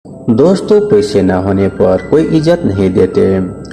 दोस्तों, पैसे ना होने पर कोई इज्जत नहीं देते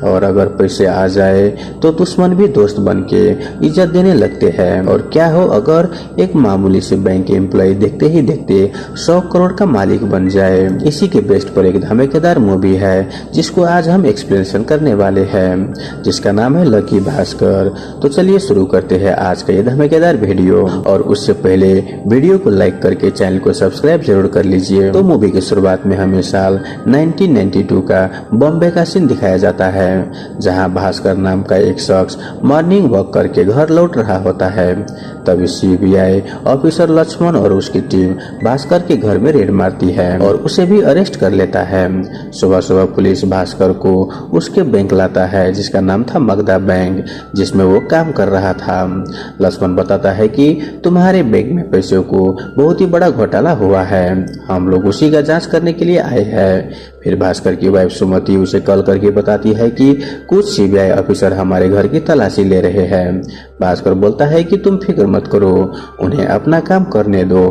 और अगर पैसे आ जाए तो दुश्मन भी दोस्त बन के इज्जत देने लगते हैं। और क्या हो अगर एक मामूली से बैंक एम्प्लॉय देखते ही देखते 100 करोड़ का मालिक बन जाए। इसी के बेस्ट पर एक धमाकेदार मूवी है जिसको आज हम एक्सप्लेनेशन करने वाले हैं, जिसका नाम है लकी भास्कर। तो चलिए शुरू करते हैं आज का ये धमाकेदार वीडियो। और उससे पहले वीडियो को लाइक करके चैनल को सब्सक्राइब जरूर कर लीजिए। तो मूवी की शुरुआत में हमें साल 1992 का बॉम्बे का सीन दिखाया जाता है, जहां भास्कर नाम का एक शख्स मॉर्निंग वॉक करके घर लौट रहा होता है। तभी सीबीआई ऑफिसर लक्ष्मण और उसकी टीम भास्कर के घर में रेड मारती है और उसे भी अरेस्ट कर लेता है। सुबह सुबह पुलिस भास्कर को उसके बैंक लाता है जिसका नाम था मगधा बैंक, जिसमें वो काम कर रहा था। लक्ष्मण बताता है कि तुम्हारे बैंक में पैसों को बहुत ही बड़ा घोटाला हुआ है, हम लोग उसी का जांच करने के लिए आए हैं। फिर भास्कर की वाइफ सुमति उसे कॉल करके बताती है कि कुछ सीबीआई ऑफिसर हमारे घर की तलाशी ले रहे हैं। भास्कर बोलता है कि तुम फिक्र मत करो, उन्हें अपना काम करने दो।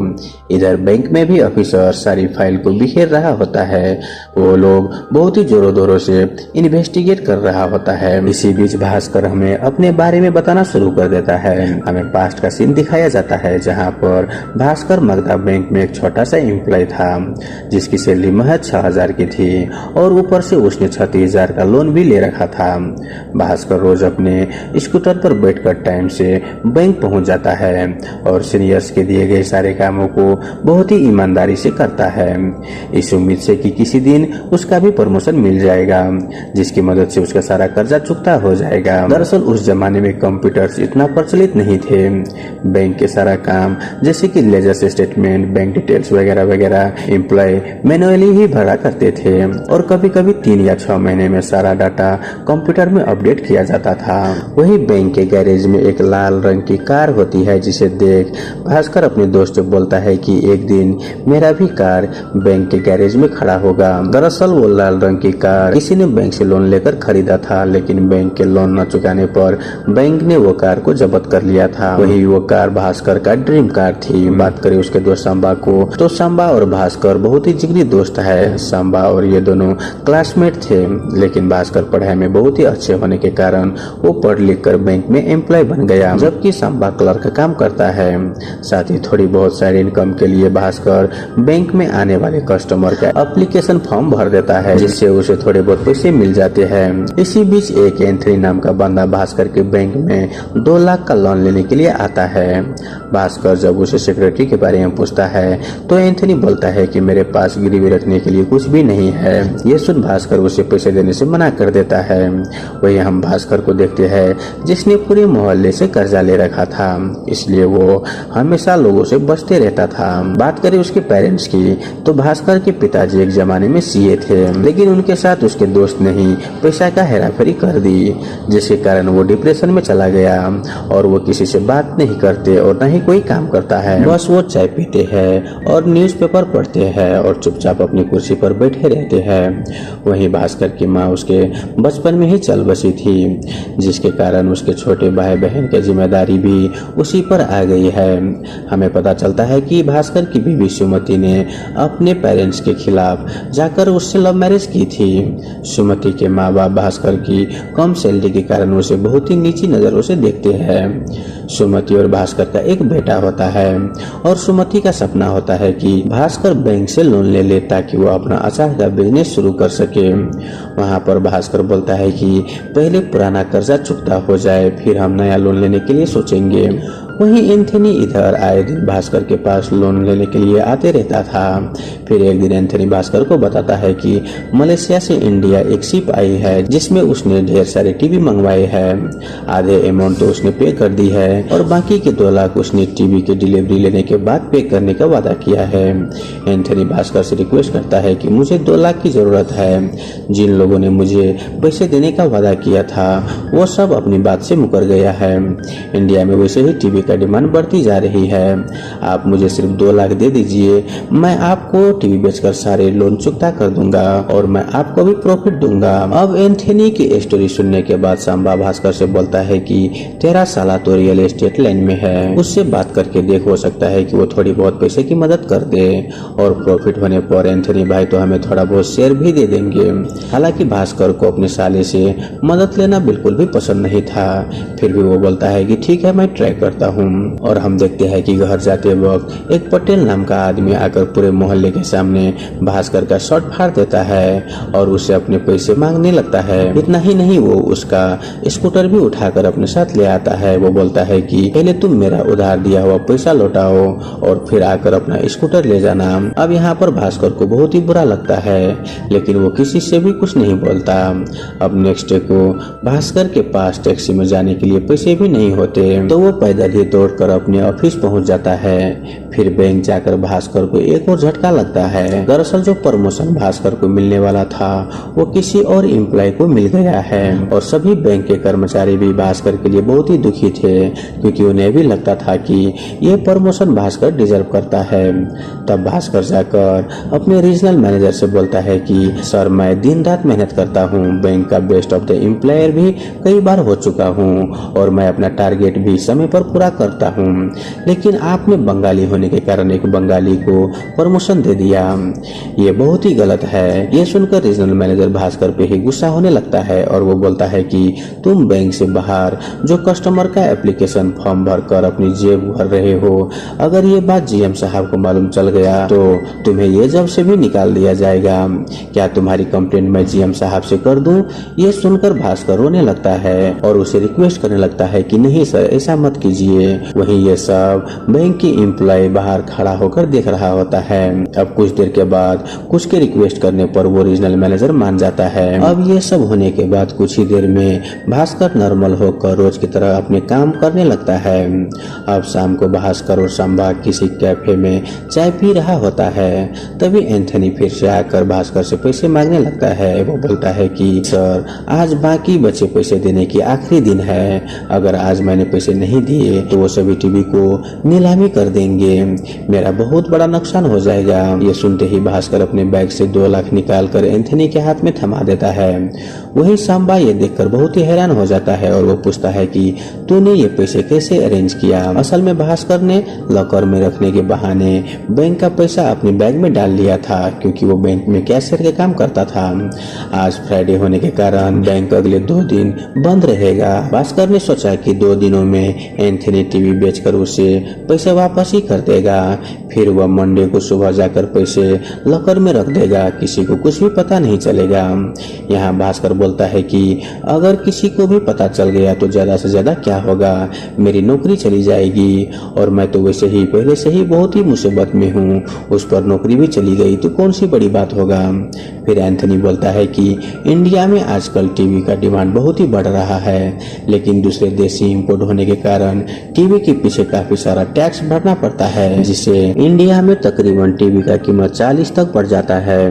इधर बैंक में भी ऑफिसर सारी फाइल को बिखेर रहा होता है। वो लोग बहुत ही जोरों शोरों से इन्वेस्टिगेट कर रहा होता है। इसी बीच भास्कर हमें अपने बारे में बताना शुरू कर देता है। हमें पास्ट का सीन दिखाया जाता है जहाँ पर भास्कर मगधा बैंक में एक छोटा सा एम्प्लॉय था जिसकी सैलरी महज 6000 की थी और ऊपर से उसने 36,000 का लोन भी ले रखा था। भास्कर रोज अपने स्कूटर पर बैठकर टाइम से बैंक पहुंच जाता है और सीनियर्स के दिए गए सारे कामों को बहुत ही ईमानदारी से करता है, इस उम्मीद से कि किसी दिन उसका भी प्रमोशन मिल जाएगा जिसकी मदद से उसका सारा कर्जा चुकता हो जाएगा। दरअसल उस जमाने में कंप्यूटर्स इतना प्रचलित नहीं थे। बैंक के सारा काम जैसे कि लेजर स्टेटमेंट, बैंक डिटेल्स वगैरह वगैरह एम्प्लॉय मैनुअली ही भरा करते थे और कभी कभी 3 या 6 महीने में सारा डाटा कंप्यूटर में अपडेट किया जाता था। वही बैंक के गैरेज में एक लाल रंग की कार होती है जिसे देख भास्कर अपने दोस्त से बोलता है कि एक दिन मेरा भी कार बैंक के गैरेज में खड़ा होगा। दरअसल वो लाल रंग की कार किसी ने बैंक से लोन लेकर खरीदा था, लेकिन बैंक के लोन न चुकाने पर बैंक ने वो कार को जब्त कर लिया था। वही वो कार भास्कर का ड्रीम कार थी। बात करें उसके दोस्त सांबा को, तो सांबा और भास्कर बहुत ही जिगरी दोस्त है। सांबा और ये दोनों क्लासमेट थे, लेकिन भास्कर पढ़ाई में बहुत ही अच्छे होने के कारण वो पढ़ लिख कर बैंक में एम्प्लॉय बन गया, जबकि सांबा क्लर्क का काम करता है। साथ ही थोड़ी बहुत साइड इनकम के लिए भास्कर बैंक में आने वाले कस्टमर का एप्लीकेशन फॉर्म भर देता है जिससे उसे थोड़े बहुत पैसे मिल जाते हैं। इसी बीच एक एंथनी नाम का बंदा भास्कर के बैंक में 2 लाख का लोन लेने के लिए आता है। भास्कर जब उसे सेक्रेटरी के बारे में पूछता है तो एंथनी बोलता है कि मेरे पास गिरवी रखने के लिए कुछ भी नहीं है। ये सुन भास्कर उसे पैसे देने से मना कर देता है। वही हम भास्कर को देखते हैं जिसने पूरे मोहल्ले से कर्जा ले रखा था, इसलिए वो हमेशा लोगों से बचते रहता था। बात करें उसके पेरेंट्स की, तो भास्कर के पिताजी एक जमाने में सीए थे, लेकिन उनके साथ उसके दोस्त ने ही पैसा का हेराफेरी कर दी, जिसके कारण वो डिप्रेशन में चला गया और वो किसी से बात नहीं करते और न ही कोई काम करता है। बस वो चाय पीते हैं और न्यूज़पेपर पढ़ते हैं और चुपचाप अपनी कुर्सी पर बैठे रहते हैं। वहीं भास्कर की माँ उसके बचपन में ही चल बसी थी, जिसके कारण उसके छोटे भाई बहन की जिम्मेदारी भी उसी पर आ गई है। हमें पता चलता है कि भास्कर की बीवी सुमति ने अपने पेरेंट्स के खिलाफ जाकर उससे लव मैरिज की थी। सुमति के माँ बाप भास्कर की कम सैलरी के कारण उसे बहुत ही नीची नजरों से देखते हैं। सुमति और भास्कर का एक बेटा होता है और सुमति का सपना होता है कि भास्कर बैंक से लोन ले ले ताकि वो अपना अचार का बिजनेस शुरू कर सके। वहाँ पर भास्कर बोलता है कि पहले पुराना कर्जा चुकता हो जाए, फिर हम नया लोन लेने के लिए सोचेंगे। वहीं एंथनी इधर आए दिन भास्कर के पास लोन लेने के लिए आते रहता था। फिर एक दिन एंथनी भास्कर को बताता है कि मलेशिया से इंडिया एक शिप आई है जिसमें उसने ढेर सारे टीवी मंगवाए हैं। आधे अमाउंट तो उसने पे कर दी है और बाकी के 2 लाख उसने टीवी की डिलीवरी लेने के बाद पे करने का वादा किया है। एंथनी भास्कर से रिक्वेस्ट करता है कि मुझे 2 लाख की जरूरत है। जिन लोगों ने मुझे पैसे देने का वादा किया था वो सब अपनी बात से मुकर गया है। इंडिया में वैसे ही टीवी का डिमांड बढ़ती जा रही है। आप मुझे सिर्फ 2 लाख दे दीजिए, मैं आपको टीवी बेचकर सारे लोन चुकता कर दूंगा और मैं आपको भी प्रॉफिट दूंगा। अब एंथनी की स्टोरी सुनने के बाद सांबा भास्कर से बोलता है कि तेरा साला तो रियल एस्टेट लाइन में है, उससे बात करके देख, हो सकता है कि वो थोड़ी बहुत पैसे की मदद कर दे और प्रॉफिट होने पर एंथनी भाई तो हमें थोड़ा बहुत शेयर भी दे देंगे। हालांकि भास्कर को अपने साले से मदद लेना बिल्कुल भी पसंद नहीं था, फिर भी वो बोलता है कि ठीक है, मैं ट्राई करता हूँ। और हम देखते हैं कि घर जाते वक्त एक पटेल नाम का आदमी आकर पूरे मोहल्ले के सामने भास्कर का शर्ट फाड़ देता है और उससे अपने पैसे मांगने लगता है। इतना ही नहीं, वो उसका स्कूटर भी उठाकर अपने साथ ले आता है। वो बोलता है कि पहले तुम मेरा उधार दिया हुआ पैसा लौटाओ और फिर आकर अपना स्कूटर ले जाना। अब यहाँ पर भास्कर को बहुत ही बुरा लगता है, लेकिन वो किसी से भी कुछ नहीं बोलता। अब नेक्स्ट डे को भास्कर के पास टैक्सी में जाने के लिए पैसे भी नहीं होते, तो वो पैदल ही दौड़कर अपने ऑफिस पहुंच जाता है। फिर बैंक जाकर भास्कर को एक और झटका लगता है। दरअसल जो प्रमोशन भास्कर को मिलने वाला था वो किसी और एम्प्लॉय को मिल गया है और सभी बैंक के कर्मचारी भी भास्कर के लिए बहुत ही दुखी थे, क्योंकि उन्हें भी लगता था कि ये प्रमोशन भास्कर डिजर्व करता है। तब भास्कर जाकर अपने रीजनल मैनेजर से बोलता है कि सर, मैं दिन रात मेहनत करता हूँ, बैंक का बेस्ट ऑफ द एम्प्लॉयर भी कई बार हो चुका हूँ और मैं अपना टारगेट भी समय पर पूरा करता हूँ, लेकिन आपने बंगाली होने के कारण एक बंगाली को प्रमोशन दे दिया, ये बहुत ही गलत है। ये सुनकर रीजनल मैनेजर भास्कर पे ही गुस्सा होने लगता है और वो बोलता है कि तुम बैंक से बाहर जो कस्टमर का एप्लीकेशन फॉर्म भरकर अपनी जेब भर रहे हो, अगर ये बात जीएम साहब को मालूम चल गया तो तुम्हें ये जब से भी निकाल दिया जाएगा। क्या तुम्हारी कंप्लेंट मैं जीएम साहब से कर दूं? ये सुनकर भास्कर रोने लगता है और उसे रिक्वेस्ट करने लगता है कि नहीं सर, ऐसा मत कीजिए। वहीं ये सब बैंक की एम्प्लॉय बाहर खड़ा होकर देख रहा होता है। अब कुछ देर के बाद कुछ के रिक्वेस्ट करने पर वो रीजनल मैनेजर मान जाता है। अब ये सब होने के बाद कुछ ही देर में भास्कर नॉर्मल होकर रोज की तरह अपने काम करने लगता है। अब शाम को भास्कर और सांबा किसी कैफे में चाय पी रहा होता है। तभी एंथनी फिर से आकर भास्कर से पैसे मांगने लगता है। वो बोलता है कि सर, आज बाकी बचे पैसे देने की आखिरी दिन है, अगर आज मैंने पैसे नहीं दिए तो वो सभी टीवी को नीलामी कर देंगे, मेरा बहुत बड़ा नुकसान हो जाएगा। ये सुनते ही भास्कर अपने बैग से 2 लाख निकालकर एंथनी के हाथ में थमा देता है। वही सांबा ये देखकर बहुत ही हैरान हो जाता है और वो पूछता है कि तूने ये पैसे कैसे अरेंज किया? असल में भास्कर ने लॉकर में रखने के बहाने बैंक का पैसा अपने बैग में डाल लिया था, क्योंकि वो बैंक में कैशियर के काम करता था। आज फ्राइडे होने के कारण बैंक अगले 2 दिन बंद रहेगा। भास्कर ने सोचा कि 2 दिनों में एंथनी टीवी बेचकर उसे पैसे वापस ही कर देगा, फिर वह मंडे को सुबह जाकर पैसे लॉकर में रख देगा, किसी को कुछ भी पता नहीं चलेगा। यहाँ भास्कर बोलता है कि अगर किसी को भी पता चल गया तो ज्यादा से ज्यादा क्या होगा, मेरी नौकरी चली जाएगी और मैं तो वैसे ही पहले से ही बहुत ही मुसीबत में हूँ, उस पर नौकरी भी चली गई तो कौन सी बड़ी बात होगा। फिर एंथनी बोलता है कि इंडिया में आजकल टीवी का डिमांड बहुत ही बढ़ रहा है, लेकिन दूसरे देश से इम्पोर्ट होने के कारण टीवी के पीछे काफी सारा टैक्स भरना पड़ता है, जिससे इंडिया में तकरीबन टीवी का कीमत 40 तक बढ़ जाता है।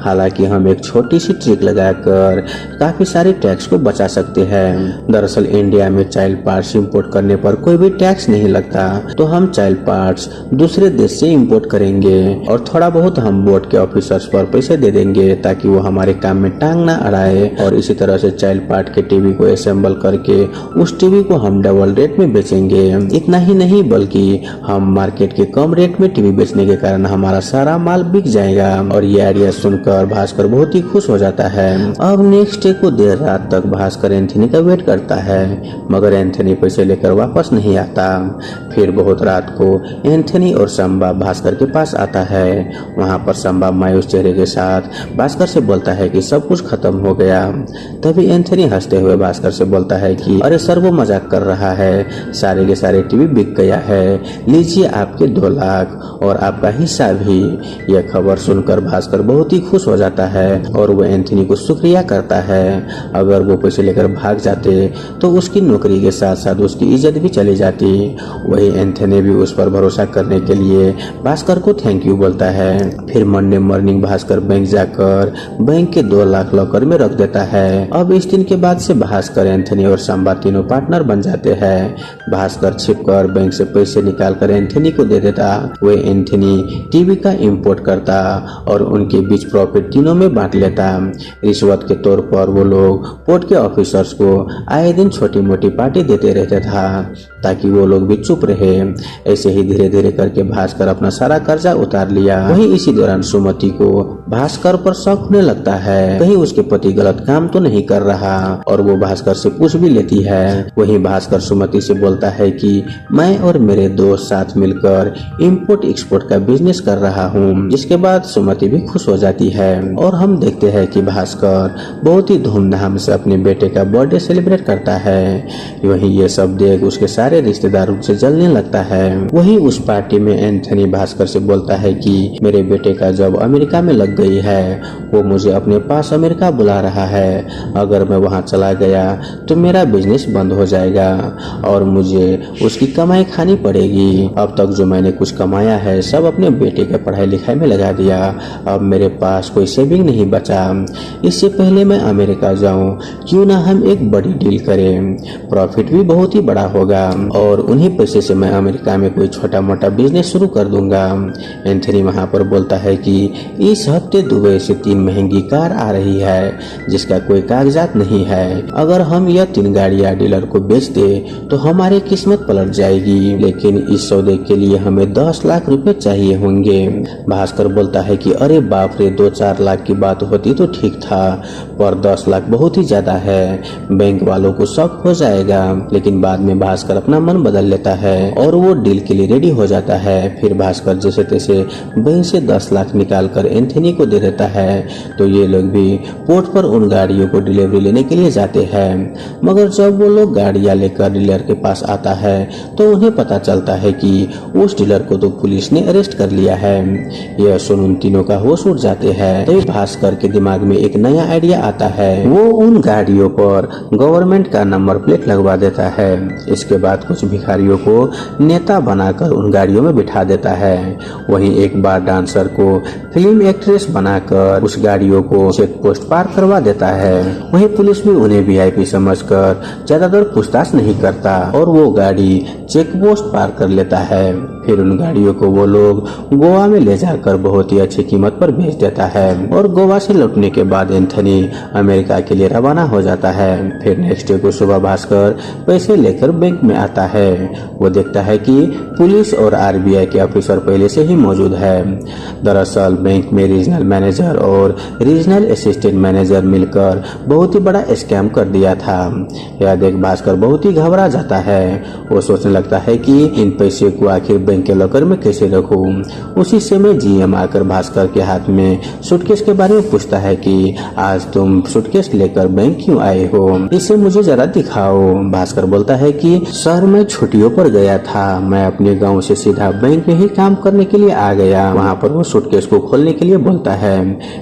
हालांकि हम एक छोटी सी ट्रिक लगाकर काफी सारे टैक्स को बचा सकते हैं। दरअसल इंडिया में चाइल्ड पार्ट्स इंपोर्ट करने पर कोई भी टैक्स नहीं लगता, तो हम चाइल्ड पार्ट्स दूसरे देश से इंपोर्ट करेंगे और थोड़ा बहुत हम बोर्ड के ऑफिसर्स पर पैसे दे देंगे ताकि वो हमारे काम में टांग ना अड़ाए, और इसी तरह से चाइल्ड पार्ट के टीवी को असेंबल करके उस टीवी को हम डबल रेट में बेचेंगे। इतना ही नहीं बल्कि हम मार्केट के कम रेट में टीवी बेचने के कारण हमारा सारा माल बिक जाएगा। और ये आइडिया सुनकर भास्कर बहुत ही खुश हो जाता है। अब नेक्स्ट डे को देर रात तक भास्कर एंथनी का वेट करता है, मगर एंथनी पैसे लेकर वापस नहीं आता। फिर बहुत रात को एंथनी और सांबा भास्कर के पास आता है। वहाँ पर सांबा मायूस चेहरे के साथ भास्कर से बोलता है कि सब कुछ खत्म हो गया। तभी एंथनी हंसते हुए भास्कर से बोलता है कि अरे सर, वो मजाक कर रहा है, सारे के सारे टीवी बिक गया है, लीजिए आपके 2 लाख और आपका हिस्सा भी। यह खबर सुनकर भास्कर बहुत ही खुश हो जाता है और वो एंथनी को शुक्रिया करता है। अगर वो पैसे लेकर भाग जाते तो उसकी नौकरी के साथ साथ उसकी इज्जत भी चली जाती। वही एंथनी भी उस पर भरोसा करने के लिए भास्कर को थैंक यू बोलता है। फिर मंडे मॉर्निंग भास्कर बैंक जाकर बैंक के 2 लाख लॉकर में रख देता है। अब इस दिन के बाद से भास्कर, एंथनी और सांबा तीनों पार्टनर बन जाते हैं। भास्कर भास्कर छिपकर बैंक से पैसे निकालकर एंथनी को दे देता। वे एंथनी टीवी का इंपोर्ट करता और उनके बीच प्रॉफिट तीनों में बांट लेता। रिश्वत के तौर पर वो लोग पोर्ट के ऑफिसर्स को आए दिन छोटी मोटी पार्टी देते रहता था ताकि वो लोग भी चुप रहे। ऐसे ही धीरे धीरे करके भास्कर अपना सारा कर्जा उतार लिया। वहीं इसी दौरान सुमति को भास्कर पर शक होने लगता है, कहीं उसके पति गलत काम तो नहीं कर रहा, और वो भास्कर से पूछ भी लेती है। वहीं भास्कर सुमति से बोलता है कि मैं और मेरे दोस्त साथ मिलकर इंपोर्ट एक्सपोर्ट का बिजनेस कर रहा हूँ। इसके बाद सुमति भी खुश हो जाती है और हम देखते हैं कि भास्कर बहुत ही धूमधाम से अपने बेटे का बर्थडे सेलिब्रेट करता है। वहीं ये सब देख उसके सारे रिश्तेदार उनसे जलने लगता है। वहीं उस पार्टी में एंथनी भास्कर से बोलता है कि मेरे बेटे का जॉब अमेरिका में लग गई है, वो मुझे अपने पास अमेरिका बुला रहा है। अगर मैं वहाँ चला गया तो मेरा बिजनेस बंद हो जाएगा और मुझे उसकी कमाई खानी पड़ेगी। अब तक जो मैंने कुछ कमाया है सब अपने बेटे के पढ़ाई लिखाई में लगा दिया। अब मेरे पास कोई सेविंग नहीं बचा। इससे पहले मैं अमेरिका जाऊं, क्यों ना हम एक बड़ी डील करें, प्रॉफिट भी बहुत ही बड़ा होगा और उन्हीं पैसे से मैं अमेरिका में कोई छोटा मोटा बिजनेस शुरू कर दूंगा। एंथनी वहाँ पर बोलता है कि इस हफ्ते दुबई से 3 महंगी कार आ रही है जिसका कोई कागजात नहीं है। अगर हम यह 3 गाड़ियाँ डीलर को बेच दे तो हमारी किस्मत पलट जाएगी, लेकिन इस सौदे के लिए हमें 10 लाख रुपए चाहिए होंगे। भास्कर बोलता है कि अरे बाप रे, 2-4 लाख की बात होती तो ठीक था, पर 10 लाख बहुत ही ज्यादा है, बैंक वालों को शक हो जाएगा। लेकिन बाद में भास्कर अपना मन बदल लेता है और वो डील के लिए रेडी हो जाता है। फिर भास्कर जैसे तैसे बैंक से 10 लाख निकाल कर एंथनी को दे देता है। तो ये लोग भी पोर्ट पर उन गाड़ियों को डिलीवरी लेने के लिए जाते हैं। मगर जब वो लोग गाड़ियां लेकर डीलर के पास आता है तो उन्हें पता चलता है कि उस डीलर को तो पुलिस ने अरेस्ट कर लिया है। यह सुन उन तीनों का होश उड़ जाते हैं। तो भास्कर के दिमाग में एक नया आइडिया आता है। वो उन गाड़ियों पर गवर्नमेंट का नंबर प्लेट लगवा देता है। इसके बाद कुछ भिखारियों को नेता बनाकर उन गाड़ियों में बिठा देता है। वहीं एक बार डांसर को फिल्म एक्ट्रेस बनाकर उस गाड़ियों को चेक पोस्ट पार करवा देता है। वहीं पुलिस भी उन्हें वीआईपी समझकर ज्यादातर पूछताछ नहीं करता और वो गाड़ी चेक पोस्ट पार कर लेता है। फिर उन गाड़ियों को वो लोग गोवा में ले जाकर बहुत ही अच्छी कीमत पर बेच देता है और गोवा से लौटने के बाद एंथनी अमेरिका के लिए रवाना हो जाता है। फिर नेक्स्ट डे को सुबह भास्कर पैसे लेकर बैंक में आता है। वो देखता है कि पुलिस और आरबीआई के ऑफिसर पहले से ही मौजूद है। दरअसल बैंक में रीजनल मैनेजर और रीजनल असिस्टेंट मैनेजर मिलकर बहुत ही बड़ा स्कैम कर दिया था। यह देख भास्कर बहुत ही घबरा जाता है। वो सोचने लगता है कि इन पैसे को आखिर बैंक के लॉकर में कैसे रखूं। उसी समय जीएम आकर भास्कर के हाथ में सूटकेस के बारे में पूछता है कि आज तुम सूटकेस लेकर बैंक क्यों आए हो, इसे मुझे जरा दिखाओ। भास्कर बोलता है कि सर मैं छुट्टियों पर गया था, मैं अपने गांव से सीधा बैंक में ही काम करने के लिए आ गया। वहां पर वो सूटकेस को खोलने के लिए बोलता है।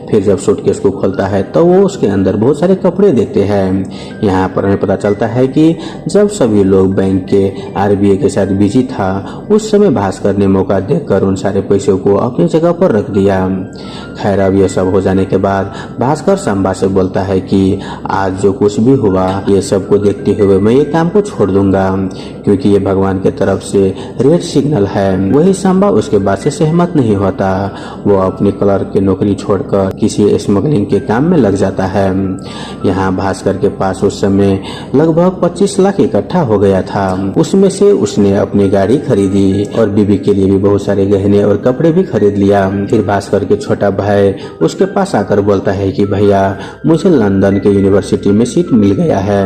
फिर जब सूटकेस को खोलता है तो वो उसके अंदर बहुत सारे कपड़े देखते हैं। यहाँ पर हमें पता चलता है कि जब सभी लोग बैंक के आरबीआई के साथ बिजी था उस समय भास्कर ने मौका देखकर उन सारे पैसों को अपनी जगह पर रख दिया। खैर अब ये सब हो जाने के बाद भास्कर सांबा से बोलता है कि आज जो कुछ भी हुआ ये सब को देखते हुए मैं ये काम को छोड़ दूंगा क्योंकि ये भगवान के तरफ से रेड सिग्नल है। वही सांबा उसके बात से सहमत नहीं होता। वो अपनी क्लर्क की नौकरी छोड़कर किसी स्मगलिंग के काम में लग जाता है। यहाँ भास्कर के पास उस समय लगभग 25 लाख इकट्ठा हो गया था। उसमें से उसने अपनी गाड़ी खरीदी और बीबी के लिए भी बहुत सारे गहने और कपड़े भी खरीद लिया। फिर भास्कर के छोटा भाई उसके पास आकर बोलता है कि भैया मुझे लंदन के यूनिवर्सिटी में सीट मिल गया है।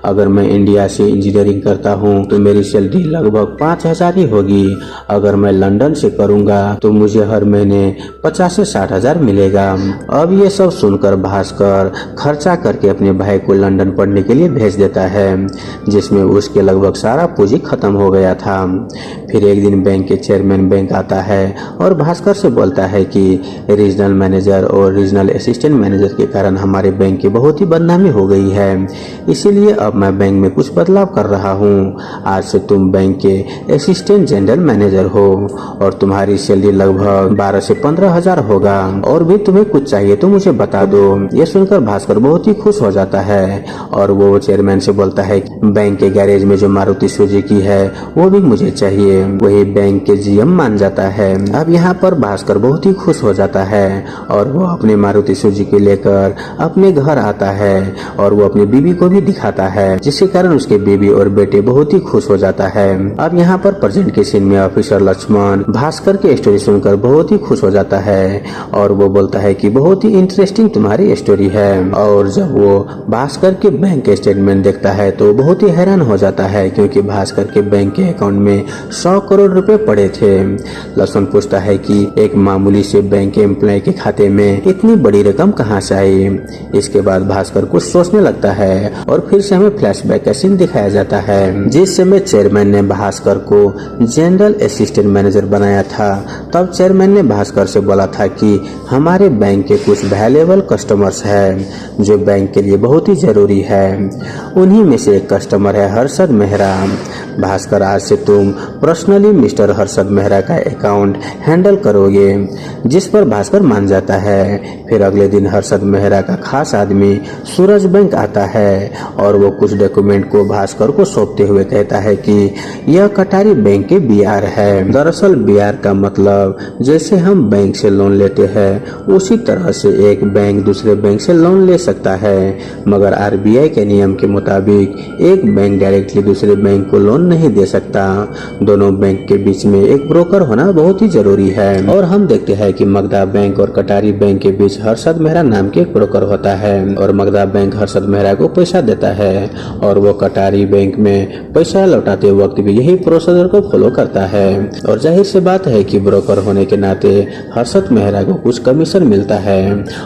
अगर मैं इंडिया से इंजीनियरिंग करता हूँ तो मेरी सैलरी लगभग 5,000 ही होगी। अगर मैं लंदन से करूँगा तो मुझे हर महीने 50 से 60,000 मिलेगा। अब ये सब सुनकर भास्कर खर्चा करके अपने भाई को लंदन पढ़ने के लिए भेज देता है जिसमें उसके लगभग सारा पूंजी खत्म हो गया था। फिर एक दिन बैंक के चेयरमैन बैंक आता है और भास्कर से बोलता है कि रीजनल मैनेजर और रीजनल असिस्टेंट मैनेजर के कारण हमारे बैंक की बहुत ही बदनामी हो गई है, इसीलिए अब मैं बैंक में कुछ बदलाव कर रहा हूँ। आज से तुम बैंक के असिस्टेंट जनरल मैनेजर हो और तुम्हारी सैलरी लगभग 12 से 15 हजार होगा। और भी तुम्हें कुछ चाहिए तो मुझे बता दो। ये सुनकर भास्कर बहुत ही खुश हो जाता है और वो चेयरमैन से बोलता है बैंक के गैरेज में जो मारुति सुजुकी है वो भी मुझे चाहिए। वही बैंक के जीएम मान जाता है। अब यहाँ पर भास्कर बहुत ही खुश हो जाता है और वो अपने मारुति सुजुकी लेकर अपने घर आता है और वो अपनी बीवी को भी दिखाता है, जिसके कारण उसके बीवी और बेटे बहुत ही खुश हो जाता है। अब यहाँ पर प्रेजेंट के सीन में ऑफिसर लक्ष्मण भास्कर की स्टोरी सुनकर बहुत ही खुश हो जाता है और वो बोलता है कि बहुत ही इंटरेस्टिंग तुम्हारी स्टोरी है। और जब वो भास्कर के बैंक स्टेटमेंट देखता है तो बहुत ही हैरान हो जाता है, क्योंकि भास्कर के बैंक के अकाउंट में 100 करोड़ रुपए पड़े थे। लक्ष्मण पूछता है कि एक मामूली से बैंक के एम्प्लॉय के खाते में इतनी बड़ी रकम कहाँ से आई। इसके बाद भास्कर कुछ सोचने लगता है और फिर से हमें फ्लैशबैक का सीन दिखाया जाता है। जिस समय चेयरमैन ने भास्कर को जनरल असिस्टेंट मैनेजर बनाया था, तब चेयरमैन ने भास्कर से बोला था कि हमारे बैंक के कुछ वैल्यूएबल कस्टमर्स हैं जो बैंक के लिए बहुत ही जरूरी है। उन्हीं में से एक कस्टमर है हर्षद मेहरा। भास्कर, आज से तुम पर्सनली मिस्टर हर्षद मेहरा का अकाउंट हैंडल करोगे। जिस पर भास्कर मान जाता है। फिर अगले दिन हर्षद मेहरा का खास आदमी सूरज बैंक आता है और वो कुछ डॉक्यूमेंट को भास्कर को सौंपते हुए कहता है कि यह कटारी बैंक के बीआर है। दरअसल बीआर का मतलब जैसे हम बैंक से लोन लेते हैं उसी तरह से एक बैंक दूसरे बैंक से लोन ले सकता है, मगर आरबीआई के नियम के मुताबिक एक बैंक डायरेक्टली दूसरे बैंक को लोन नहीं दे सकता। दोनों बैंक के बीच में एक ब्रोकर होना बहुत ही जरूरी है। और हम देखते हैं कि मगधा बैंक और कटारी बैंक के बीच हर्षद मेहरा नाम के एक ब्रोकर होता है और मगधा बैंक हर्षद मेहरा को पैसा देता है और वो कटारी बैंक में पैसा लौटाते वक्त भी यही प्रोसीजर को फॉलो करता है। और जाहिर सी बात है कि ब्रोकर होने के नाते हर्षद मेहरा को कुछ कमीशन मिलता है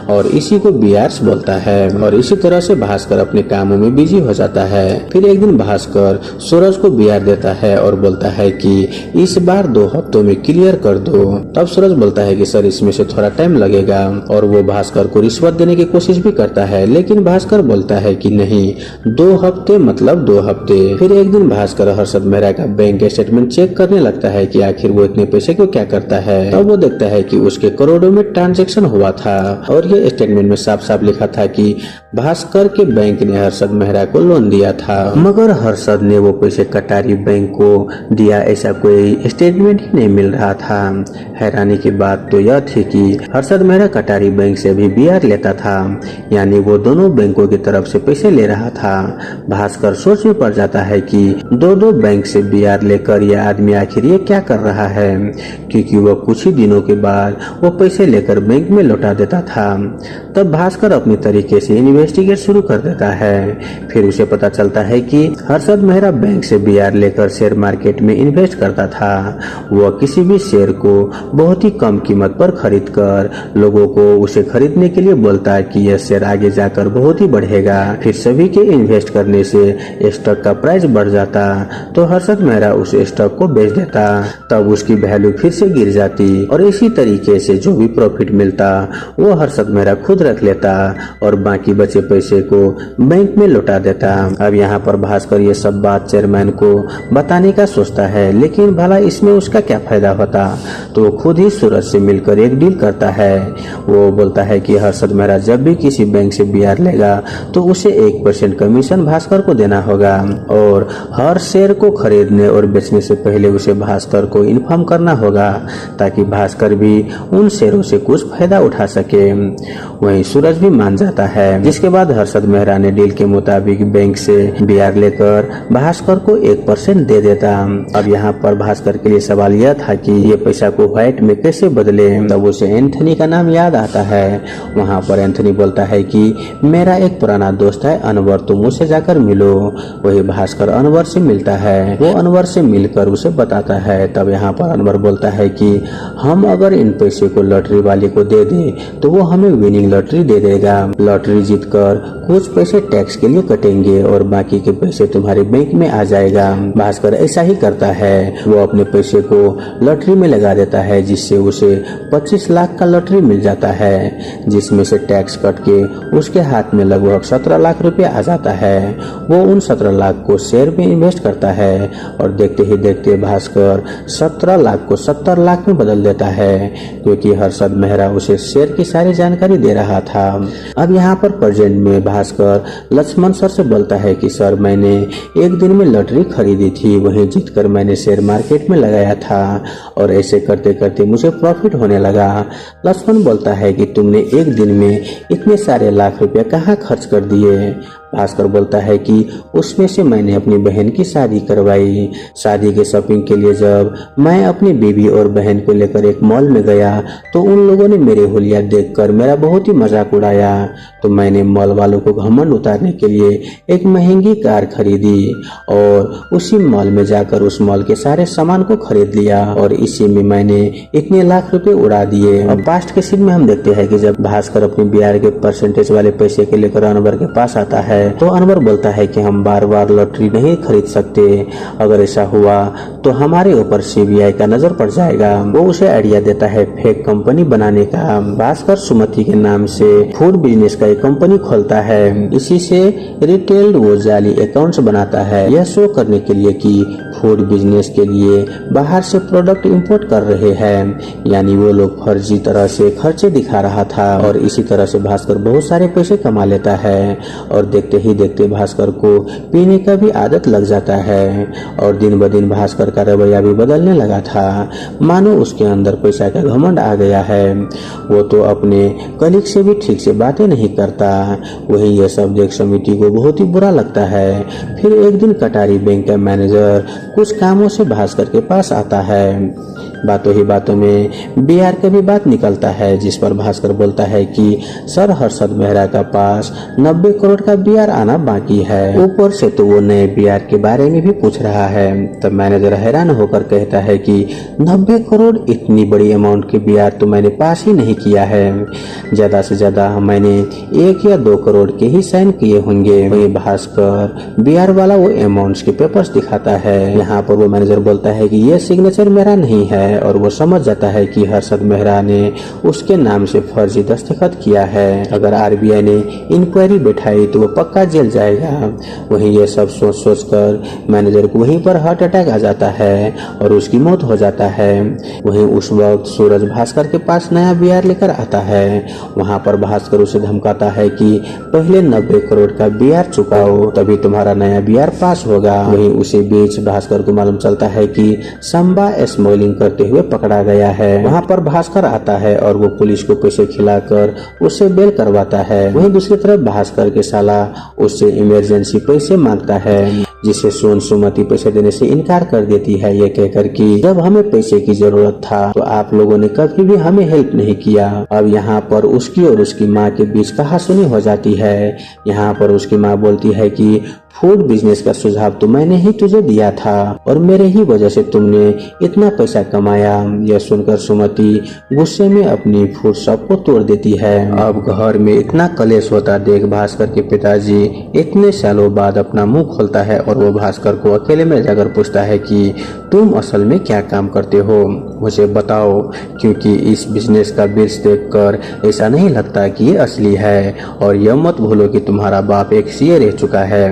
और इसी को बीआरस बोलता है। और इसी तरह से भास्कर अपने कामों में बिजी हो जाता है। फिर एक दिन भास्कर सूरज को बीआर देता है और बोलता है कि इस बार 2 हफ्तों में क्लियर कर दो। तब सूरज बोलता है कि सर इसमें से थोड़ा टाइम लगेगा और वो भास्कर को रिश्वत देने की कोशिश भी करता है, लेकिन भास्कर बोलता है कि नहीं, 2 हफ्ते मतलब 2 हफ्ते। फिर एक दिन भास्कर हर्षद मेहरा का बैंक स्टेटमेंट चेक करने लगता है कि आखिर वो इतने पैसे को क्या करता है। तब वो देखता है कि उसके करोड़ों में ट्रांजैक्शन हुआ था और ये स्टेटमेंट में साफ साफ लिखा था कि भास्कर के बैंक ने हर्षद मेहरा को लोन दिया था, मगर हर्षद ने वो पैसे कटारी बैंक को दिया ऐसा कोई स्टेटमेंट ही नहीं मिल रहा था। हैरानी की बात तो यह थी कि हर्षद मेहरा कटारी बैंक से भी बीआर लेता था, यानी वो दोनों बैंकों की तरफ से पैसे ले रहा था। भास्कर सोच में पड़ जाता है कि दो बैंक से बीआर लेकर यह आदमी आखिर ये क्या कर रहा है, क्योंकि वो कुछ ही दिनों के बाद वो पैसे लेकर बैंक में लौटा देता था। तब भास्कर अपनी तरीके से इन्वेस्टिगेट शुरू कर देता है। फिर उसे पता चलता है कि हर्षद मेहरा बैंक से बीआर लेकर शेयर मार्केट में इन्वेस्ट करता था। वह किसी भी शेयर को बहुत ही कम कीमत पर खरीद कर लोगों को उसे खरीदने के लिए बोलता है कि यह शेयर आगे जाकर बहुत ही बढ़ेगा। फिर सभी के इन्वेस्ट करने से स्टॉक का प्राइस बढ़ जाता तो हर्षद मेहरा उस स्टॉक को बेच देता, तब उसकी वैल्यू फिर से गिर जाती और इसी तरीके से जो भी प्रॉफिट मिलता वो हर्षद मेहरा खुद रख लेता और बाकी बचे पैसे को बैंक में लौटा देता। अब यहाँ पर भास्कर ये सब बात चेयरमैन को बताने का सोचता है, लेकिन भला इसमें उसका क्या फायदा होता। तो वो खुद ही सूरज से मिलकर एक डील करता है। वो बोलता है कि हर्षद मेहरा जब भी किसी बैंक से बीआर लेगा तो उसे 1% कमीशन भास्कर को देना होगा और हर शेयर को खरीदने और बेचने से पहले उसे भास्कर को इन्फॉर्म करना होगा, ताकि भास्कर भी उन शेयरों से कुछ फायदा उठा सके। वहीं सूरज भी मान जाता है, जिसके बाद हर्षद मेहरा ने डील के मुताबिक बैंक से बीआर लेकर भास्कर को 1% दे देता। अब यहाँ पर भास्कर के लिए सवाल यह था कि ये पैसा को व्हाइट में कैसे बदले। तब उसे एंथनी का नाम याद आता है। वहाँ पर एंथनी बोलता है कि मेरा एक पुराना दोस्त है अनवर, तुम उसे जाकर मिलो। वही भास्कर अनवर से मिलता है। वो अनवर से मिलकर उसे बताता है। तब यहाँ पर अनवर बोलता है कि हम अगर इन पैसे को लॉटरी वाले को दे दे तो वो हमें विनिंग लॉटरी दे देगा। लॉटरी जीतकर कुछ पैसे टैक्स के लिए कटेंगे और बाकी के पैसे तुम्हारे बैंक में आ जाएगा। भास्कर ऐसा ही करता है। वो अपने पैसे को लॉटरी में लगा देता है, जिससे उसे 25 लाख का लॉटरी मिल जाता है, जिसमें से टैक्स कट के उसके हाथ में लगभग 17 लाख रुपए आ जाता है। वो उन 17 लाख को शेयर में इन्वेस्ट करता है और देखते ही देखते भास्कर 17 लाख को 70 लाख में बदल देता है, क्योंकि हर्षद मेहरा उसे शेयर की सारी जानकारी दे रहा था। अब यहाँ पर प्रेजेंट में भास्कर लक्ष्मण सर से बोलता है कि सर, मैंने एक दिन में लॉटरी खरीदी थी, वहीं जीतकर मैंने शेयर मार्केट में लगाया था और ऐसे करते करते मुझे प्रॉफिट होने लगा। लक्ष्मण बोलता है कि तुमने एक दिन में इतने सारे लाख रुपए कहाँ खर्च कर दिए। भास्कर बोलता है कि उसमें से मैंने अपनी बहन की शादी करवाई। शादी के शॉपिंग के लिए जब मैं अपनी बीवी और बहन को लेकर एक मॉल में गया तो उन लोगों ने मेरे हुलिया देखकर मेरा बहुत ही मजाक उड़ाया, तो मैंने मॉल वालों को घमंड उतारने के लिए एक महंगी कार खरीदी और उसी मॉल में जाकर उस मॉल के सारे सामान को खरीद लिया और इसी में मैंने इतने लाख रुपए उड़ा दिए। और पास्ट के सीन में हम देखते हैं कि जब भास्कर अपनी बिहार के परसेंटेज वाले पैसे के लेकर अनवर के पास आता है तो अनवर बोलता है कि हम बार बार लॉटरी नहीं खरीद सकते, अगर ऐसा हुआ तो हमारे ऊपर सीबीआई का नजर पड़ जाएगा। वो उसे आइडिया देता है फेक कंपनी बनाने का। भास्कर सुमति के नाम से फूड बिजनेस का एक कंपनी खोलता है, इसी से रिटेल वो जाली अकाउंट्स बनाता है, यह शो करने के लिए कि फूड बिजनेस के लिए बाहर से प्रोडक्ट इंपोर्ट कर रहे हैं, यानी वो लोग फर्जी तरह से खर्चे दिखा रहा था और इसी तरह से भास्कर बहुत सारे पैसे कमा लेता है और देखते ही देखते भास्कर को पीने का भी आदत लग जाता है और दिन ब दिन भास्कर का रवैया भी बदलने लगा था, मानो उसके अंदर पैसा का घमंड आ गया है। वो तो अपने कलीग से भी ठीक से बातें नहीं करता। वही ये सब देख समिति को बहुत ही बुरा लगता है। फिर एक दिन कटारी बैंक का मैनेजर कुछ कामों से भास्कर के पास आता है। बातों ही बातों में बीआर का भी बात निकलता है, जिस पर भास्कर बोलता है कि सर, हर्षद मेहरा का पास 90 करोड़ का बीआर आना बाकी है। ऊपर से तो वो नए बीआर के बारे में भी पूछ रहा है। तब मैनेजर हैरान होकर कहता है कि 90 करोड़, इतनी बड़ी अमाउंट के बीआर तो मैंने पास ही नहीं किया है, ज्यादा से ज्यादा मैंने 1 या 2 करोड़ के ही साइन किए होंगे। वही भास्कर बीआर वाला वो अमाउंट्स के पेपर्स दिखाता है। यहाँ पर वो मैनेजर बोलता है कि ये सिग्नेचर मेरा नहीं है और वो समझ जाता है कि हर्षद मेहरा ने उसके नाम से फर्जी दस्तखत किया है। अगर आरबीआई ने इंक्वायरी बैठाई तो वो पक्का जेल जाएगा। वहीं ये सब सोच सोच कर मैनेजर को वहीं पर हार्ट अटैक आ जाता है और उसकी मौत हो जाता है। वहीं उस वक्त सूरज भास्कर के पास नया बीआर लेकर आता है। वहां पर भास्कर उसे धमकाता है कि पहले 90 करोड़ का बीआर चुकाओ, तभी तुम्हारा नया बीआर पास होगा। वहीं उसी बीच भास्कर को मालूम चलता है कि संबा स्मगलिंग करते हुए पकड़ा गया है। वहां पर भास्कर आता है और वो पुलिस को पैसे खिलाकर उससे बेल करवाता है। वहीं दूसरी तरफ भास्कर के साला उससे इमरजेंसी पैसे मांगता है, जिसे सुमति पैसे देने से इनकार कर देती है, ये कहकर कि जब हमें पैसे की जरूरत था तो आप लोगों ने कभी भी हमें हेल्प नहीं किया। अब यहाँ पर उसकी और उसकी माँ के बीच कहासुनी हो जाती है। यहाँ पर उसकी माँ बोलती है कि फूड बिजनेस का सुझाव तो मैंने ही तुझे दिया था और मेरे ही वजह से तुमने इतना पैसा कमाया। यह सुनकर सुमति गुस्से में अपनी फूड शॉप को तोड़ देती है। अब घर में इतना कलेश होता देख भास्कर के पिताजी इतने सालों बाद अपना मुंह खोलता है और वो भास्कर को अकेले में जाकर पूछता है कि तुम असल में क्या काम करते हो, मुझे बताओ, क्योंकि इस बिजनेस का बिल्स देखकर ऐसा नहीं लगता कि ये असली है और यह मत भूलो कि तुम्हारा बाप एक सीए रह चुका है।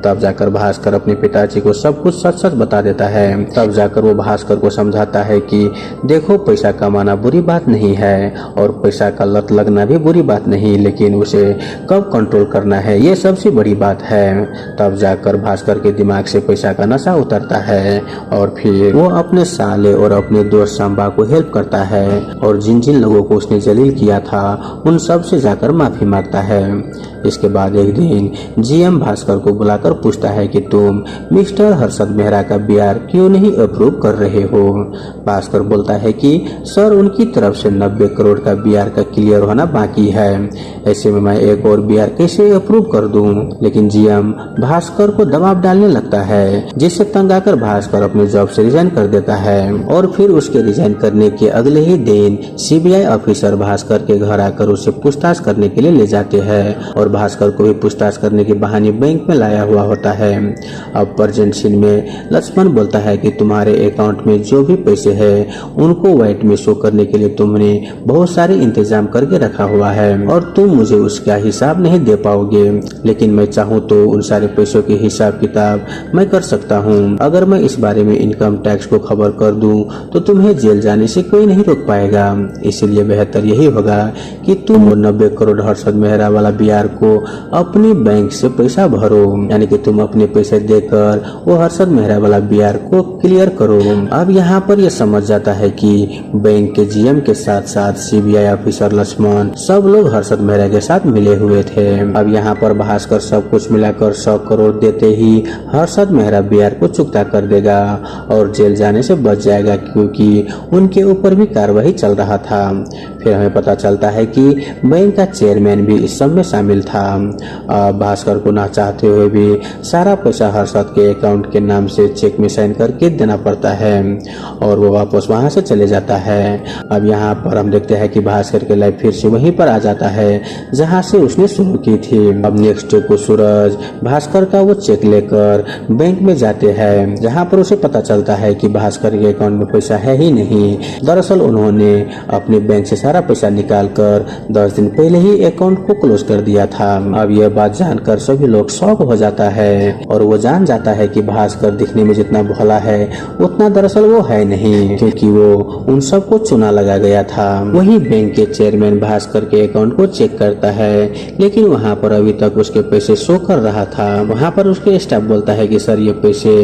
तब जाकर भास्कर अपने पिताजी को सब कुछ सच सच बता देता है। तब जाकर वो भास्कर को समझाता है कि देखो, पैसा कमाना बुरी बात नहीं है और पैसा का लत लगना भी बुरी बात नहीं, लेकिन उसे कब कंट्रोल करना है ये सबसे बड़ी बात है। तब जाकर भास्कर के दिमाग से पैसा का नशा उतरता है और फिर वो अपने साले और अपने दोस्त सांबा को हेल्प करता है और जिन जिन लोगों को उसने जलील किया था उन सब से जाकर माफी मांगता है। इसके बाद एक दिन जीएम भास्कर को बुलाकर पूछता है कि तुम मिस्टर हर्षद मेहरा का बीआर क्यों नहीं अप्रूव कर रहे हो। भास्कर बोलता है कि सर, उनकी तरफ से 90 करोड़ का बीआर का क्लियर होना बाकी है, ऐसे में मैं एक और बीआर कैसे अप्रूव कर दूं। लेकिन जीएम भास्कर को दबाव डालने लगता है, जिससे तंग आकर भास्कर अपने जॉब से रिजाइन कर देता है और फिर उसके रिजाइन करने के अगले ही दिन सीबीआई ऑफिसर भास्कर के घर आकर उसे पूछताछ करने के लिए ले जाते हैं और भास्कर को भी पूछताछ करने के बहाने बैंक में लाया छाया हुआ होता है। अब प्रेजेंट सीन में लक्ष्मण बोलता है कि तुम्हारे अकाउंट में जो भी पैसे हैं उनको व्हाइट में शो करने के लिए तुमने बहुत सारे इंतजाम करके रखा हुआ है और तुम मुझे उसका हिसाब नहीं दे पाओगे, लेकिन मैं चाहूँ तो उन सारे पैसों के हिसाब किताब मैं कर सकता हूँ। अगर मैं इस बारे में इनकम टैक्स को खबर कर दूं तो तुम्हें जेल जाने से कोई नहीं रोक पाएगा। इसीलिए बेहतर यही होगा कि तुम 90 करोड़ हर्षद मेहरा वाला बिहार को अपनी बैंक से पैसा भरो, यानी कि तुम अपने पैसे देकर वो हर्षद मेहरा वाला बिहार को क्लियर करो। अब यहाँ पर यह समझ जाता है कि बैंक के जीएम के साथ साथ सीबीआई ऑफिसर लक्ष्मण सब लोग हर्षद मेहरा के साथ मिले हुए थे। अब यहाँ पर भास्कर सब कुछ मिलाकर 100 करोड़ देते ही हर्षद मेहरा बिहार को चुकता कर देगा और जेल जाने से बच जाएगा, क्योंकि उनके ऊपर भी कार्रवाई चल रहा था। फिर हमें पता चलता है कि बैंक का चेयरमैन भी इस सब में शामिल था। भास्कर को ना चाहते हुए भी सारा पैसा हर्षद के अकाउंट के नाम से चेक में साइन करके देना पड़ता है और वो वापस वहां से चले जाता है। अब यहाँ पर हम देखते हैं कि भास्कर की लाइफ फिर से वहीं पर आ जाता है जहाँ से उसने शुरू की थी। अब नेक्स्ट डे को सूरज भास्कर का वो चेक लेकर बैंक में जाते हैं, जहाँ पर उसे पता चलता है कि भास्कर के अकाउंट में पैसा है ही नहीं। दरअसल उन्होंने अपने बैंक से सारा पैसा निकालकर 10 दिन पहले ही अकाउंट को क्लोज कर दिया था। अब यह बात जानकर सभी लोग शॉक हो जाता है और वो जान जाता है कि भास्कर दिखने में जितना भोला है उतना दरअसल वो है नहीं, क्योंकि वो उन सबको चुना लगा गया था। वही बैंक के चेयरमैन भास्कर के अकाउंट को चेक करता है, लेकिन वहाँ पर अभी तक उसके पैसे शो कर रहा था। वहाँ पर उसके स्टाफ बोलता है कि सर ये पैसे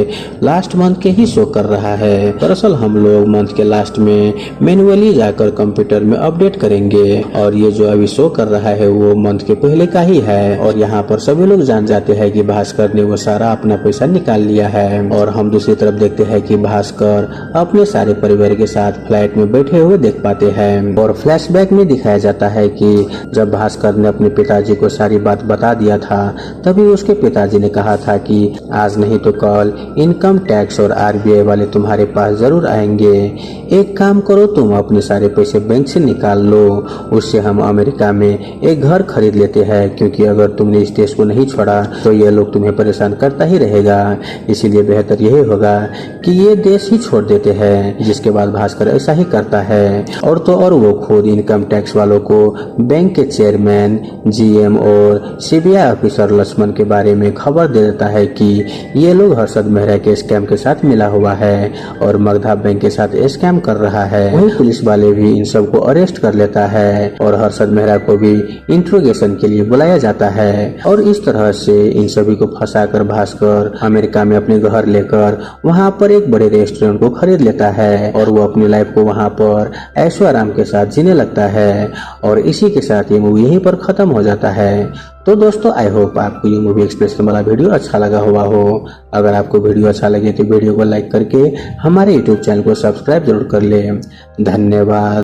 लास्ट मंथ के ही शो कर रहा है। दरअसल हम लोग मंथ के लास्ट में मैन्युअली जाकर कंप्यूटर में अपडेट करेंगे और ये जो अभी शो कर रहा है वो मंथ के पहले का ही है। और यहाँ पर सभी लोग जान जाते हैं कि भास्कर ने वो सारा अपना पैसा निकाल लिया है। और हम दूसरी तरफ देखते हैं कि भास्कर अपने सारे परिवार के साथ फ्लाइट में बैठे हुए देख पाते हैं और फ्लैशबैक में दिखाया जाता है कि जब भास्कर ने अपने पिताजी को सारी बात बता दिया था तभी उसके पिताजी ने कहा था कि आज नहीं तो कल इनकम टैक्स और आरबीआई वाले तुम्हारे पास जरूर आएंगे। एक काम करो, तुम अपने सारे पैसे बैंक से निकाल लो, उससे हम अमेरिका में एक घर खरीद लेते हैं, क्योंकि अगर तुमने इस देश को नहीं छोड़ा तो ये लोग तुम्हें परेशान करता ही रहेगा। इसीलिए बेहतर यही होगा कि ये देश ही छोड़ देते हैं। जिसके बाद भास्कर ऐसा ही करता है और तो और वो खुद इनकम टैक्स वालों को बैंक के चेयरमैन, जीएम और सीबीआई ऑफिसर लक्ष्मण के बारे में खबर दे देता है कि ये लोग हर्षद मेहरा के स्कैम के साथ मिला हुआ है और मगधा बैंक के साथ स्कैम कर रहा है। वही पुलिस वाले भी इन सबको अरेस्ट कर लेता है और हर्षद मेहरा को भी इंट्रोगेशन के लिए बुलाया जाता है। और इस तरह से इन सभी को फंसाकर भास्कर अमेरिका में अपने घर लेकर वहाँ पर एक बड़े रेस्टोरेंट को खरीद लेता है और वो अपनी लाइफ को वहाँ पर ऐशो आराम के साथ जीने लगता है। और इसी के साथ ये मूवी यहीं पर खत्म हो जाता है। तो दोस्तों आई होप आपको ये मूवी एक्सप्रेस वाला वीडियो अच्छा लगा हुआ हो। अगर आपको वीडियो अच्छा लगे तो वीडियो को लाइक करके हमारे यूट्यूब चैनल को सब्सक्राइब जरूर कर ले। धन्यवाद।